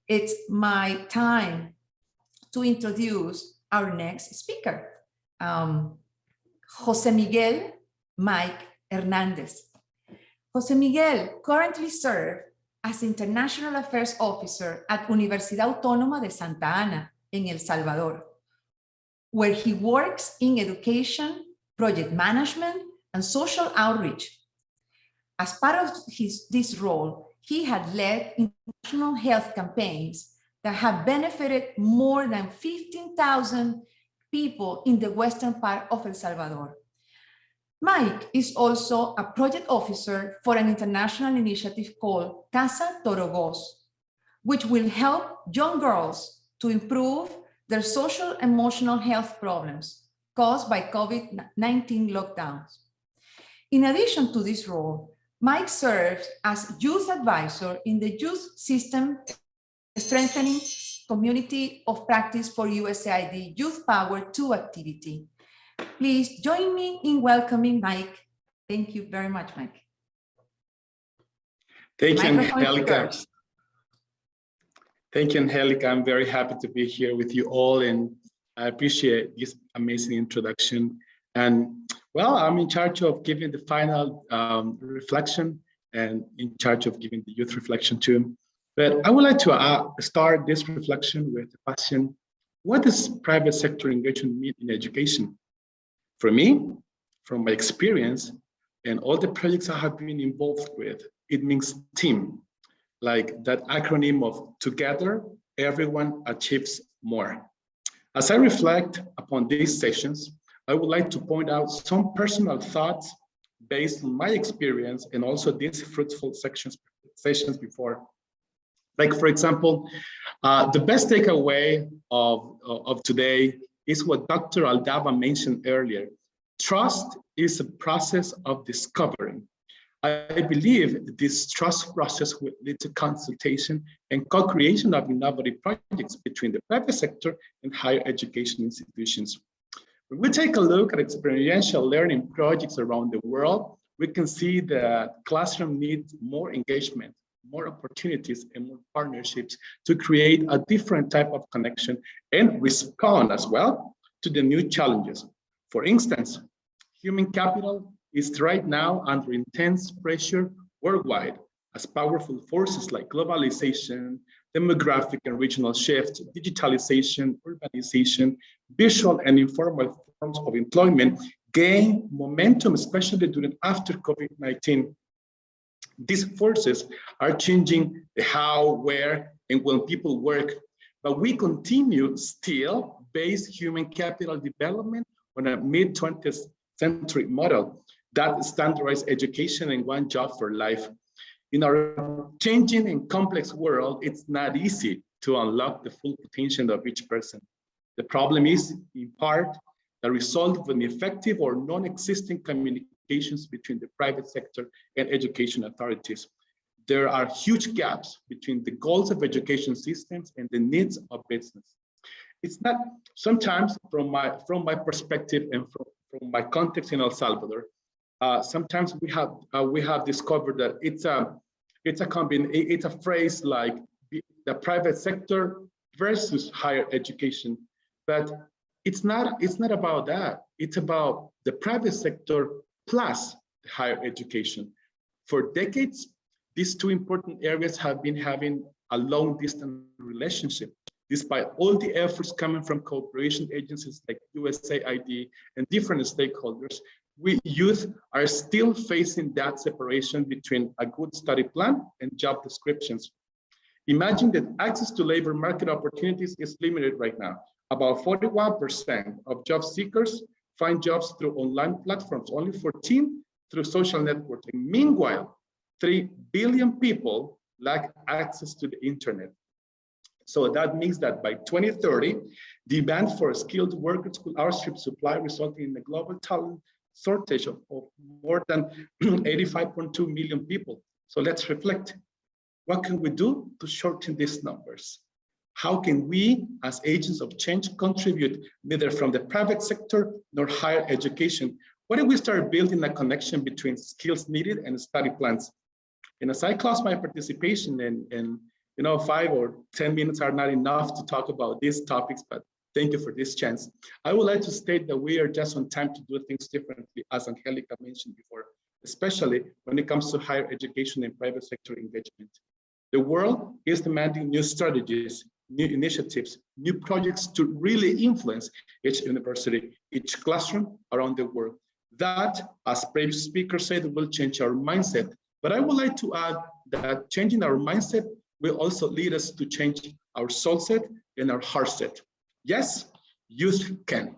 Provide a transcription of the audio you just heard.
it's my time to introduce our next speaker, Jose Miguel Mike Hernandez. Jose Miguel currently serves as International Affairs Officer at Universidad Autónoma de Santa Ana in El Salvador, where he works in education, project management, and social outreach. As part of this role, he had led international health campaigns that have benefited more than 15,000 people in the western part of El Salvador. Mike is also a project officer for an international initiative called Casa Torogos, which will help young girls to improve their social emotional health problems caused by COVID-19 lockdowns. In addition to this role, Mike serves as youth advisor in the youth system strengthening community of practice for USAID Youth Power 2 activity. Please join me in welcoming Mike. Thank you very much, Mike. Thank you, Angelica. Thank you, Angelica. I'm very happy to be here with you all, and I appreciate this amazing introduction. And well, I'm in charge of giving the final reflection and in charge of giving the youth reflection too. But I would like to start this reflection with the question, what does private sector engagement mean in education? For me, from my experience and all the projects I have been involved with, it means team, like that acronym of together, everyone achieves more. As I reflect upon these sessions, I would like to point out some personal thoughts based on my experience and also these fruitful sessions before. Like, for example, the best takeaway of today is what Dr. Aldaba mentioned earlier. Trust is a process of discovering. I believe this trust process will lead to consultation and co-creation of innovative projects between the private sector and higher education institutions. When we take a look at experiential learning projects around the world, we can see that classroom needs more engagement, more opportunities, and more partnerships to create a different type of connection and respond as well to the new challenges. For instance, human capital is right now under intense pressure worldwide as powerful forces like globalization, demographic and regional shifts, digitalization, urbanization, visual and informal forms of employment gain momentum, especially during after COVID-19. These forces are changing the how, where, and when people work, but we continue still base human capital development on a mid-20th century model that standardized education and one job for life. In our changing and complex world, it's not easy to unlock the full potential of each person. The problem is, in part, the result of ineffective or non-existent communications between the private sector and education authorities. There are huge gaps between the goals of education systems and the needs of business. It's not, sometimes from my perspective and from my context in El Salvador, sometimes we have discovered that it's a phrase like the private sector versus higher education, but it's not about that. It's about the private sector plus higher education. For decades, these two important areas have been having a long distance relationship, despite all the efforts coming from cooperation agencies like USAID and different stakeholders. We youth are still facing that separation between a good study plan and job descriptions. Imagine that access to labor market opportunities is limited right now. About 41% of job seekers find jobs through online platforms, only 14% through social networking. Meanwhile, 3 billion people lack access to the internet. So that means that by 2030, demand for skilled workers will outstrip supply, resulting in a global talent shortage of more than 85.2 million people. So let's reflect. What can we do to shorten these numbers? How can we, as agents of change, contribute neither from the private sector nor higher education? What if we start building a connection between skills needed and study plans? And as I close my participation 5 or 10 minutes are not enough to talk about these topics, but thank you for this chance. I would like to state that we are just on time to do things differently, as Angelica mentioned before, especially when it comes to higher education and private sector engagement. The world is demanding new strategies, new initiatives, new projects to really influence each university, each classroom around the world. That, as previous speakers said, will change our mindset. But I would like to add that changing our mindset will also lead us to change our soul set and our heart set. Yes, youth can.